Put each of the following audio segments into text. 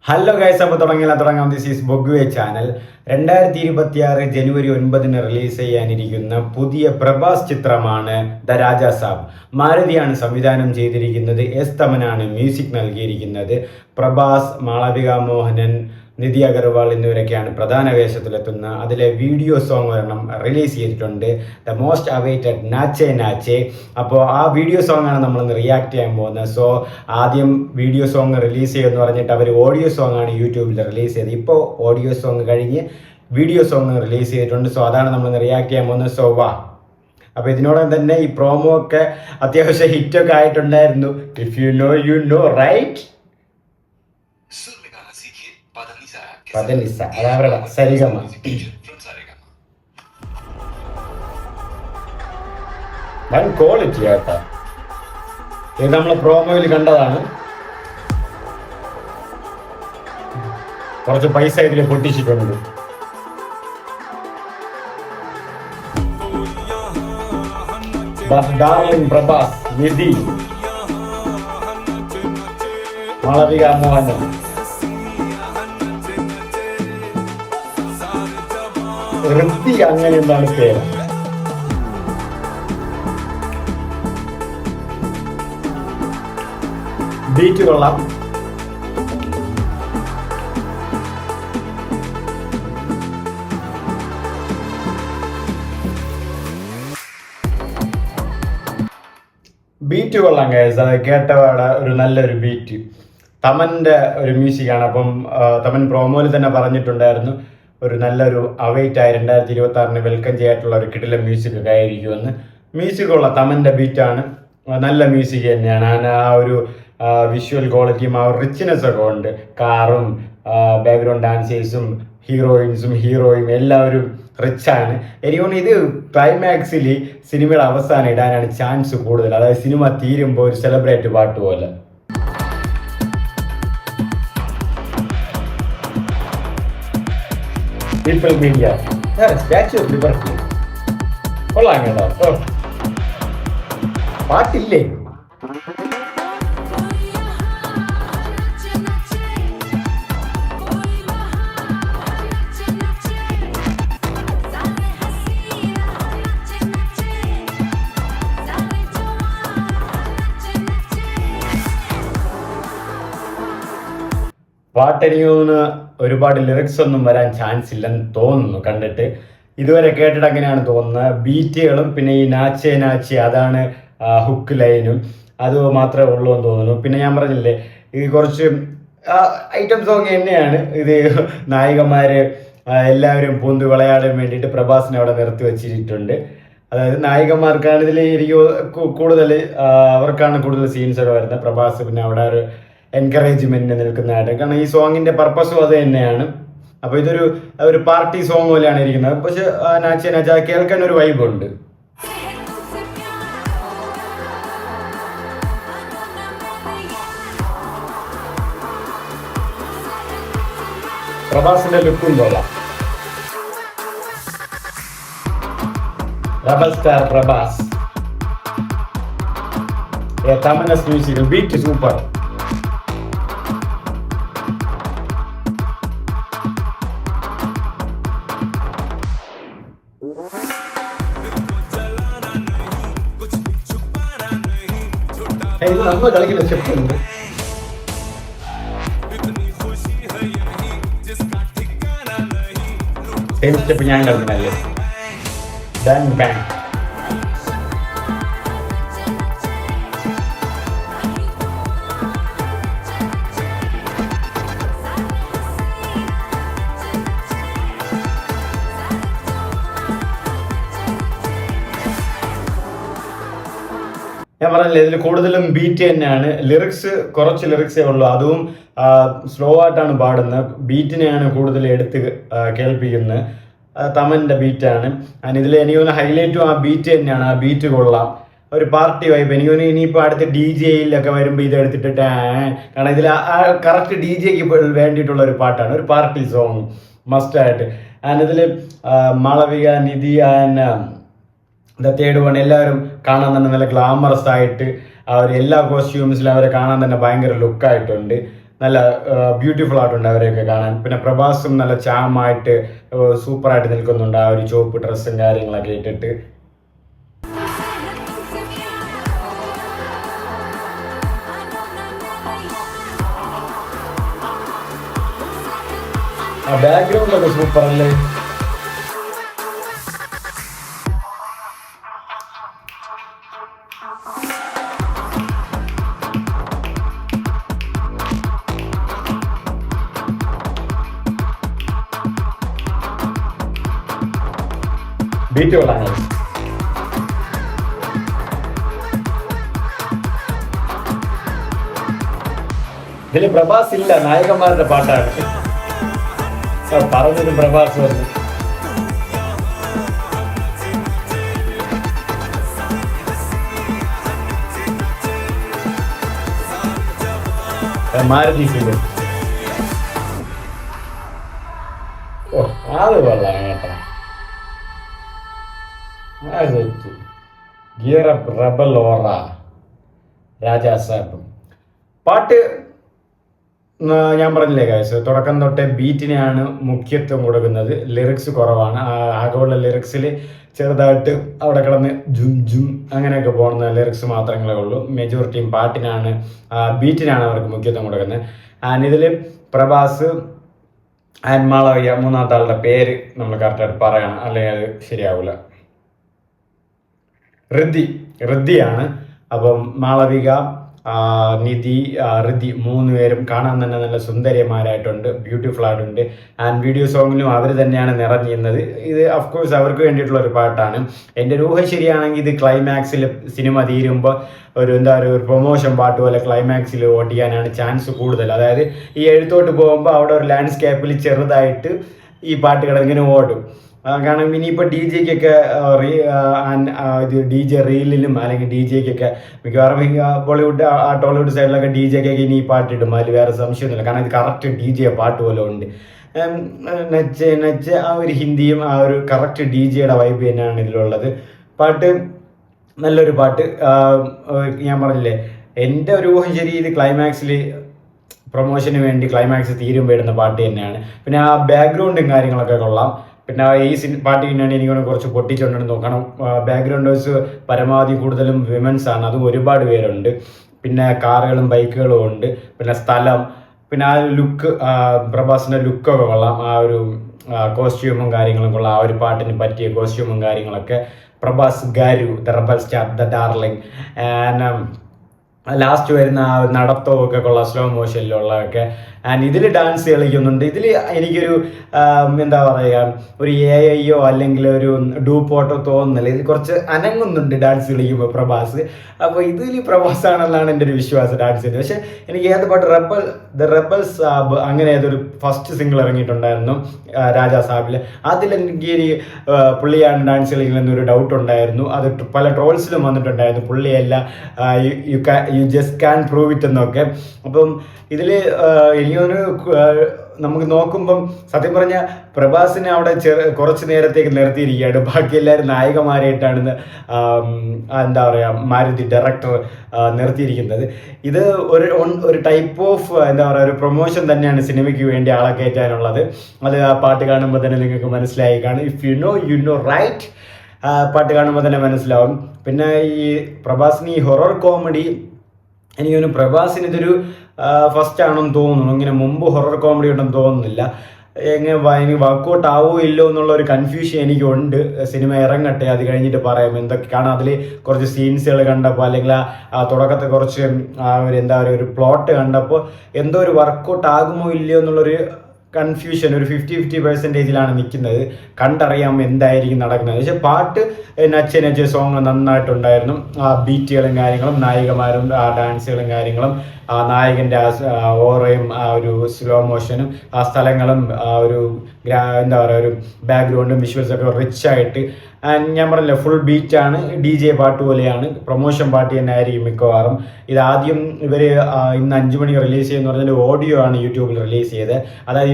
Hello guys, അപ്പോൾ തുടങ്ങാം. This is ബൊഗ്വേ ചാനൽ. 2026 ജനുവരി 9 റിലീസ് ചെയ്യാനിരിക്കുന്ന പുതിയ പ്രഭാസ് ചിത്രമാണ് ദ രാജാ സാബ്. മാരുതിയാണ് സംവിധാനം ചെയ്തിരിക്കുന്നത്. എസ് തമനാണ് മ്യൂസിക് നൽകിയിരിക്കുന്നത്. പ്രഭാസ്, മാളവിക മോഹനൻ, നിധി അഗർവാൾ എന്നിവരൊക്കെയാണ് പ്രധാന വേഷത്തിലെത്തുന്ന. അതിലെ വീഡിയോ സോങ് ഒരെണ്ണം റിലീസ് ചെയ്തിട്ടുണ്ട്, ദ മോസ്റ്റ് അവൈറ്റഡ് നാച്ചേ നാച്ചേ. അപ്പോൾ ആ വീഡിയോ സോങ്ങാണ് നമ്മളിന്ന് റിയാക്ട് ചെയ്യാൻ പോകുന്നത്. സോ ആദ്യം വീഡിയോ സോങ് റിലീസ് ചെയ്യുമെന്ന് പറഞ്ഞിട്ട് അവർ ഓഡിയോ സോങ്ങാണ് യൂട്യൂബിൽ റിലീസ് ചെയ്തത്. ഇപ്പോൾ ഓഡിയോ സോങ് കഴിഞ്ഞ് വീഡിയോ സോങ് റിലീസ് ചെയ്തിട്ടുണ്ട്. സോ അതാണ് നമ്മളിന്ന് റിയാക്ട് ചെയ്യാൻ പോകുന്നത്. സോ വാ. അപ്പോൾ ഇതിനോടൊപ്പം തന്നെ ഈ പ്രോമോ ഒക്കെ അത്യാവശ്യം ഹിറ്റൊക്കെ ആയിട്ടുണ്ടായിരുന്നു. If you know you know right. പദനിസ അതവരുടെ സരിഗമ. വൻ ക്വാളിറ്റി കേട്ടോ. ഇത് നമ്മൾ പ്രോമോയിൽ കണ്ടതാണ്. കുറച്ച് പൈസ ഇതിൽ പൊട്ടിച്ചിട്ടുണ്ട്. ഡാർലിംഗ് പ്രഭാസ്, നിധി, മാളവിക മോഹനൻ, ഋതി, അങ്ങനെ എന്താണ് പേര്. ബീറ്റ് കൊള്ളാം. ബീറ്റ് കൊള്ളാം ഗൈസ്. അത് കേട്ടപാടെ ഒരു നല്ലൊരു ബീറ്റ്. തമൻ്റെ ഒരു മ്യൂസിക്കാണ്. അപ്പം തമൻ പ്രോമോയിൽ തന്നെ പറഞ്ഞിട്ടുണ്ടായിരുന്നു ഒരു നല്ലൊരു അവൈറ്റായി 2026 വെൽക്കം ചെയ്യായിട്ടുള്ള ഒരു കിടിലൻ മ്യൂസിക് ഒക്കെ ആയിരിക്കുമെന്ന്. മ്യൂസിക്കുള്ള തമൻ്റെ ബീറ്റാണ്, നല്ല മ്യൂസിക് തന്നെയാണ്. ആ ഒരു വിഷ്വൽ ക്വാളിറ്റിയും ആ ഒരു റിച്ച്നെസ് ഒക്കെ ഉണ്ട്. കാറും ബാക്ക്ഗ്രൗണ്ട് ഡാൻസേഴ്സും ഹീറോയിൻസും ഹീറോയും എല്ലാവരും റിച്ചാണ്. എനിക്കൊന്ന് ഇത് ക്ലൈമാക്സിൽ സിനിമയുടെ അവസാനം ഇടാനാണ് ചാൻസ് കൂടുതൽ. അതായത് സിനിമ തീരുമ്പോൾ ഒരു സെലിബ്രേറ്റ് പാട്ട് പോലെ. People media statue of liberty കൊള്ളാം കേട്ടോ. പാട്ടില്ലേ? പാട്ടെനിക്ക് തോന്നുന്നു ഒരുപാട് ലിറിക്സ് ഒന്നും വരാൻ ചാൻസ് ഇല്ലെന്ന് തോന്നുന്നു കണ്ടിട്ട്. ഇതുവരെ കേട്ടിട്ട് അങ്ങനെയാണ് തോന്നുന്നത്. ബീറ്റുകളും പിന്നെ ഈ നാച്ചേ നാച്ചേ അതാണ് ഹുക്ക് ലൈനും, അത് മാത്രമേ ഉള്ളൂ എന്ന് തോന്നുന്നു. പിന്നെ ഞാൻ പറഞ്ഞില്ലേ ഈ കുറച്ച് ഐറ്റം സോങ് തന്നെയാണ് ഇത്. നായികമാര് എല്ലാവരും പൂന്ത് വിളയാടാൻ വേണ്ടിയിട്ട് പ്രഭാസിനെ അവിടെ നിർത്തി വെച്ചിട്ടുണ്ട്. അതായത് നായികമാർക്കാണ് ഇതിൽ എനിക്ക് കൂടുതൽ അവർക്കാണ് കൂടുതൽ സീൻസ് ഒക്കെ വരുന്നത്. പ്രഭാസ് പിന്നെ അവിടെ ഒരു എൻകറേജ്മെന്റ് നിൽക്കുന്നതായിട്ട്. കാരണം ഈ സോങ്ങിന്റെ പർപ്പസും അത് തന്നെയാണ്. അപ്പോൾ ഒരു പാർട്ടി സോങ് പോലെയാണ് ഇരിക്കുന്നത്. പക്ഷെ നാച്ചേ നാച്ച കേൾക്കാൻ ഒരു വൈബ് ഉണ്ട്. പ്രഭാസിന്റെ ലുക്കും കൊള്ളാം. റബൽ സ്റ്റാർ പ്രഭാസ്, തമനസ് മ്യൂസിക്, ബീറ്റ് സൂപ്പർ. ഇത് നമ്മൾ കളിക്കുന്ന സ്റ്റെപ്പ് ഉണ്ട്. സെയിം സ്റ്റെപ്പ് ഞാൻ കളിക്കുന്നല്ലേ. Bang bang. ഞാൻ പറഞ്ഞില്ലേ ഇതിൽ കൂടുതലും ബീറ്റ് തന്നെയാണ്. കുറച്ച് ലിറിക്സേ ഉള്ളൂ, അതും സ്ലോ ആയിട്ടാണ് പാടുന്നത്. ബീറ്റിനെയാണ് കൂടുതൽ എടുത്ത് കേൾപ്പിക്കുന്നത്. തമൻ്റെ ബീറ്റാണ്. ആൻഡ് ഇതിൽ എനിക്കൊന്ന് ഹൈലൈറ്റും ആ ബീറ്റ് തന്നെയാണ്. ആ ബീറ്റ് കൊള്ളാം, ഒരു പാർട്ടി വൈബ്. എനിക്കൊന്ന് ഇനിയിപ്പോൾ അടുത്ത DJ-യിലൊക്കെ വരുമ്പോൾ ഇത് എടുത്തിട്ട് കാരണം ഇതിൽ ആ കറക്റ്റ് DJ-ക്ക് വേണ്ടിയിട്ടുള്ള ഒരു പാട്ടാണ്, ഒരു പാർട്ടി സോങ് മസ്റ്റായിട്ട്. ആൻഡ് ഇതിൽ മാളവിക, നിധി ആൻഡ് ദ തേർഡ് വൺ എല്ലാവരും കാണാൻ തന്നെ നല്ല ഗ്ലാമറസ് ആയിട്ട്, അവർ എല്ലാ കോസ്റ്റ്യൂംസിലും അവരെ കാണാൻ തന്നെ ഭയങ്കര ലുക്കായിട്ടുണ്ട്. നല്ല ബ്യൂട്ടിഫുൾ ആയിട്ടുണ്ട് അവരെയൊക്കെ കാണാൻ. പിന്നെ പ്രഭാസും നല്ല ചാമായിട്ട് സൂപ്പറായിട്ട് നിൽക്കുന്നുണ്ട്, ആ ഒരു ചുവപ്പ് ഡ്രസ്സും കാര്യങ്ങളൊക്കെ ഇട്ടിട്ട്. ആ ബാക്ക്ഗ്രൗണ്ട് ഒക്കെ സൂപ്പർ അല്ലേ. ബീറ്റ് കൊള്ളാണ്. ഇതില് പ്രഭാസ് ഇല്ല, നായകന്മാരുടെ പാട്ടാണ്. പറഞ്ഞത് പ്രഭാസ് വന്നു. മാരുതി ഫിലിം. ഓ അത് കൊള്ളാം കേട്ടോ. ഗിയർ അപ്പ് റബൽ ഓറ രാജാ സാബ് പാട്ട്. ഞാൻ പറഞ്ഞില്ലേ കാശ്, തുടക്കം തൊട്ടേ ബീറ്റിനെയാണ് മുഖ്യത്വം കൊടുക്കുന്നത്, ലിറിക്സ് കുറവാണ്. ആകെയുള്ള ലിറിക്സിൽ ചെറുതായിട്ട് അവിടെ കിടന്ന് ജും ജും അങ്ങനെയൊക്കെ പോകുന്ന ലിറിക്സ് മാത്രമേ ഉള്ളൂ. മെജോറിറ്റിയും പാട്ടിനാണ്, ബീറ്റിനാണ് അവർക്ക് മുഖ്യത്വം കൊടുക്കുന്നത്. ആൻഡ് ഇതിൽ പ്രഭാസ് ആൻഡ് മാളവിക, മൂന്നാമത്തെ ആളുടെ പേര് നമ്മൾ കറക്റ്റായിട്ട് പറയണം, അല്ലെങ്കിൽ അത് ശരിയാവില്ല. ഋദ്ധിയാണ്. അപ്പം മാളവിക, നിധി, ഋതി, മൂന്ന് പേരും കാണാൻ തന്നെ നല്ല സുന്ദരിമാരായിട്ടുണ്ട്, ബ്യൂട്ടിഫുൾ ആയിട്ടുണ്ട്. ആൻഡ് വീഡിയോ സോങ്ങിലും അവർ തന്നെയാണ് നിറഞ്ഞിരുന്നത്. ഇത് അഫ്കോഴ്സ് അവർക്ക് വേണ്ടിയിട്ടുള്ള ഒരു പാട്ടാണ്. എൻ്റെ ഒരു ഊഹം ശരിയാണെങ്കിൽ ഇത് ക്ലൈമാക്സിൽ സിനിമ തീരുമ്പോൾ ഒരു ഒരു പ്രൊമോഷൻ പാട്ട് പോലെ ക്ലൈമാക്സിൽ ഓടിക്കാനാണ് ചാൻസ് കൂടുതൽ. അതായത് ഈ എഴുത്തോട്ട് പോകുമ്പോൾ അവിടെ ഒരു ലാൻഡ്സ്കേപ്പിൽ ചെറുതായിട്ട് ഈ പാട്ട് കിടന്നിങ്ങനെ ഓടും. കാരണം ഇനിയിപ്പോൾ ഡി ജെക്കൊക്കെ ഇത് ഡി ജെ റീലിലും അല്ലെങ്കിൽ ഡി ജെക്കൊക്കെ മിക്കവാറും ബോളിവുഡ് ടോളിവുഡ് സൈഡിലൊക്കെ ഡി ജെക്കൊക്കെ ഇനി ഈ പാട്ടിടും, അതിൽ വേറെ സംശയമൊന്നുമില്ല. കാരണം ഇത് കറക്റ്റ് ഡി ജെ പാട്ട് പോലെ ഉണ്ട്. നച്ച് ആ ഒരു ഹിന്ദിയും ആ ഒരു കറക്റ്റ് ഡി ജെയുടെ വൈബ് തന്നെയാണ് ഇതിലുള്ളത്. പാട്ട് നല്ലൊരു പാട്ട്. ഞാൻ പറഞ്ഞില്ലേ, എൻ്റെ ഒരു ഊഹം ശരി, ഇത് ക്ലൈമാക്സിൽ പ്രൊമോഷന് വേണ്ടി ക്ലൈമാക്സ് തീരുമ്പോൾ ഇടുന്ന പാട്ട് തന്നെയാണ്. പിന്നെ ആ ബാക്ക്ഗ്രൗണ്ടും കാര്യങ്ങളൊക്കെ കൊള്ളാം. പിന്നെ ഈ പാട്ട് തന്നെയാണ് എനിക്ക് കുറച്ച് പൊട്ടിച്ചുകൊണ്ടെന്ന് നോക്കണം. ബാക്ക്ഗ്രൗണ്ടേഴ്സ് പരമാവധി കൂടുതലും വിമൻസ് ആണ്, അതും ഒരുപാട് പേരുണ്ട്. പിന്നെ കാറുകളും ബൈക്കുകളും ഉണ്ട്. പിന്നെ സ്ഥലം, പിന്നെ ആ ലുക്ക്, പ്രഭാസിൻ്റെ ലുക്കൊക്കെ കൊള്ളാം. ആ ഒരു കോസ്റ്റ്യൂമും കാര്യങ്ങളും കൊള്ളാം. ആ ഒരു പാട്ടിന് പറ്റിയ കോസ്റ്റ്യൂമും കാര്യങ്ങളൊക്കെ. Prabhas Garu, the റബൽ star, the darling. Last വരുന്ന ആ നടത്തമൊക്കെ കൊള്ളാം, സ്ലോ മോഷനിലുള്ളതൊക്കെ. ആൻഡ് ഇതിൽ ഡാൻസ് കളിക്കുന്നുണ്ട്. ഇതിൽ എനിക്കൊരു എന്താ പറയുക, ഒരു AI അല്ലെങ്കിൽ ഒരു ഡൂപ്പോട്ടോ തോന്നുന്നില്ല. ഇത് കുറച്ച് അനങ്ങുന്നുണ്ട് ഡാൻസ് കളിക്കുമ്പോൾ പ്രഭാസ്. അപ്പോൾ ഇതിൽ പ്രഭാസ് ആണെന്നാണ് എൻ്റെ ഒരു വിശ്വാസം ഡാൻസ് ചെയ്തത്. പക്ഷേ എനിക്ക് ഏത് പാട്ട്, ദ റബൽ സാബ് അങ്ങനെ ഏതൊരു ഫസ്റ്റ് സിംഗിൾ ഇറങ്ങിയിട്ടുണ്ടായിരുന്നു രാജാ സാബിൽ. അതിലെനിക്ക് പുള്ളിയാണ് ഡാൻസ് കളിക്കുന്നതെന്നൊരു ഡൗട്ട് ഉണ്ടായിരുന്നു. അത് പല ട്രോൾസിലും വന്നിട്ടുണ്ടായിരുന്നു, പുള്ളിയല്ല, you just can prove it എന്നൊക്കെ. അപ്പം ഇതിൽ എനിക്കൊരു നമുക്ക് നോക്കുമ്പം സത്യം പറഞ്ഞാൽ പ്രഭാസിനെ അവിടെ കുറച്ച് നേരത്തേക്ക് നിർത്തിയിരിക്കുകയാണ്. ബാക്കി എല്ലാവരും നായികമാരായിട്ടാണ് എന്താ പറയുക മാരുതി ഡയറക്ടർ നിർത്തിയിരിക്കുന്നത്. ഇത് ഒരു ടൈപ്പ് ഓഫ് എന്താ പറയുക ഒരു പ്രൊമോഷൻ തന്നെയാണ് സിനിമയ്ക്ക് വേണ്ടി ആളെ കയറ്റാനുള്ളത്. അത് ആ പാട്ട് കാണുമ്പോൾ തന്നെ നിങ്ങൾക്ക് മനസ്സിലായി കാണും. ഇഫ് യു നോ റൈറ്റ്, പാട്ട് കാണുമ്പോൾ തന്നെ മനസ്സിലാവും. പിന്നെ ഈ പ്രഭാസിന് ഈ ഹൊറർ കോമഡി, എനിക്കൊന്ന് പ്രഭാസിന് ഇതൊരു ഫസ്റ്റ് ആണെന്ന് തോന്നുന്നു. ഇങ്ങനെ മുമ്പ് ഹൊറർ കോമഡി ഉണ്ടെന്ന് തോന്നുന്നില്ല. എനിക്ക് വർക്കൗട്ട് ആവോ ഇല്ലോ എന്നുള്ള ഒരു കൺഫ്യൂഷൻ എനിക്കുണ്ട്. സിനിമ ഇറങ്ങട്ടെ, അത് കഴിഞ്ഞിട്ട് പറയാം എന്തൊക്കെ. കാരണം അതിൽ കുറച്ച് സീൻസുകൾ കണ്ടപ്പോൾ, അല്ലെങ്കിൽ ആ തുടക്കത്തെ കുറച്ച് ഒരു എന്താ പറയുക ഒരു പ്ലോട്ട് കണ്ടപ്പോൾ എന്തോ ഒരു വർക്കൗട്ട് ആകുമോ ഇല്ലയോ എന്നുള്ളൊരു കൺഫ്യൂഷൻ, ഒരു 50% നിൽക്കുന്നത്. കണ്ടറിയാം എന്തായിരിക്കും നടക്കുന്നത്. പക്ഷെ പാട്ട് നച്ച് സോങ് നന്നായിട്ടുണ്ടായിരുന്നു. ആ ബീറ്റുകളും കാര്യങ്ങളും, നായികമാരും ആ ഡാൻസുകളും കാര്യങ്ങളും, ആ നായകൻ്റെ ആ ഓറയും ആ ഒരു സ്ലോ മോഷനും ആ സ്ഥലങ്ങളും ആ ഒരു എന്താ പറയുക ഒരു ബാക്ക്ഗ്രൗണ്ടും വിഷ്വൽസൊക്കെ റിച്ച് ആയിട്ട് ഞാൻ പറഞ്ഞില്ല ഫുൾ ബീറ്റാണ്, DJ പാട്ട് പോലെയാണ്, പ്രൊമോഷൻ പാട്ട് തന്നെ ആയിരിക്കും മിക്കവാറും. ഇതാദ്യം ഇവർ ഇന്ന് 5 മണിക്ക് റിലീസ് ചെയ്യുന്ന പറഞ്ഞാൽ ഓഡിയോ ആണ് യൂട്യൂബിൽ റിലീസ് ചെയ്തത്. അതായത്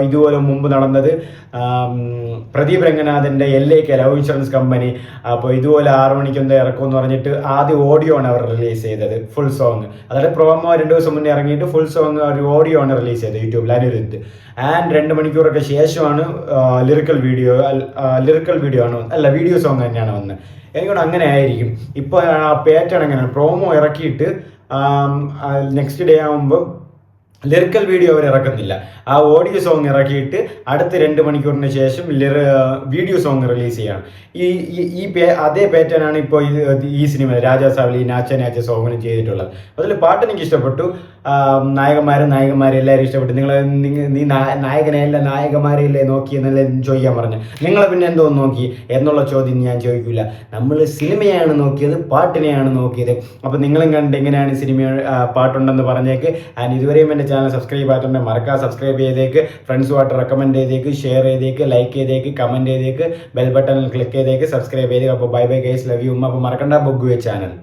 ഇതുപോലെ മുമ്പ് നടന്നത് പ്രദീപ് രംഗനാഥൻ്റെ LAK ലവ് ഇൻഷുറൻസ് കമ്പനി അപ്പോൾ ഇതുപോലെ 6 മണിക്ക് എന്താ ഇറക്കുമെന്ന് പറഞ്ഞിട്ട് ആദ്യം ഓഡിയോ ആണ് അവർ റിലീസ് ചെയ്തത്, ഫുൾ സോങ്. അതായത് പ്രൊമോ 2 ദിവസം മുന്നേ ഇറങ്ങിയിട്ട് ഫുൾ സോങ് ഒരു ഓഡിയോ ആണ് റിലീസ് ചെയ്തത് യൂട്യൂബിൽ അനിരുദ്ധ്. ആൻഡ് 2 മണിക്കൂറൊക്കെ ശേഷമാണ് ലിറിക്കൽ വീഡിയോ ആണ്, അല്ല വീഡിയോ സോങ് തന്നെയാണ് വന്നത്. എനിക്കൊണ്ട് അങ്ങനെ ആയിരിക്കും. ഇപ്പോൾ ആ പാറ്റേൺ എങ്ങനെയാണ്, പ്രൊമോ ഇറക്കിയിട്ട് നെക്സ്റ്റ് ഡേ ആകുമ്പോൾ ലിറിക്കൽ വീഡിയോ അവർ ഇറക്കുന്നില്ല, ആ ഓഡിയോ സോങ് ഇറക്കിയിട്ട് അടുത്ത 2 മണിക്കൂറിന് ശേഷം വീഡിയോ സോങ് റിലീസ് ചെയ്യാണ്. അതേ പാറ്റേൺ ആണ് ഇപ്പോൾ ഈ സിനിമ രാജാസാവിൽ ഈ നാച്ച സോങ്ങിന് ചെയ്തിട്ടുള്ളത്. അതിൽ പാട്ട് എനിക്ക് ഇഷ്ടപ്പെട്ടു, നായകന്മാരെ എല്ലാവരും ഇഷ്ടപ്പെട്ടു. നീ നായകനെയല്ല നായകന്മാരെയല്ലേ നോക്കിയെന്നല്ലേ ചോദിക്കാൻ പറഞ്ഞു. നിങ്ങളെ പിന്നെ എന്തോ നോക്കി എന്നുള്ള ചോദ്യം ഞാൻ ചോദിക്കില്ല. നമ്മൾ സിനിമയാണ് നോക്കിയത്, പാട്ടിനെയാണ് നോക്കിയത്. അപ്പോൾ നിങ്ങളും കണ്ട് എങ്ങനെയാണ് സിനിമ പാട്ടുണ്ടെന്ന് പറഞ്ഞേക്ക്. ആൻഡ് ഇതുവരെയും എൻ്റെ ചാനൽ സബ്സ്ക്രൈബ് ചെയ്യാത്തുണ്ടെങ്കിൽ മറക്കാതെ സബ്സ്ക്രൈബ് ചെയ്തേക്ക്, ഫ്രണ്ട്സുമായിട്ട് റെക്കമെൻഡ് ചെയ്തേക്ക്, ഷെയർ ചെയ്തേക്ക്, ലൈക്ക് ചെയ്തേക്ക്, കമൻറ്റ് ചെയ്തേക്ക്, ബെൽ ബട്ടണിൽ ക്ലിക്ക് ചെയ്തേക്ക്, സബ്സ്ക്രൈബ് ചെയ്തേക്ക്. അപ്പോൾ bye bye guys, love you. അപ്പോൾ മറക്കണ്ട ബൊഗ്ഗുവേ ചാനൽ.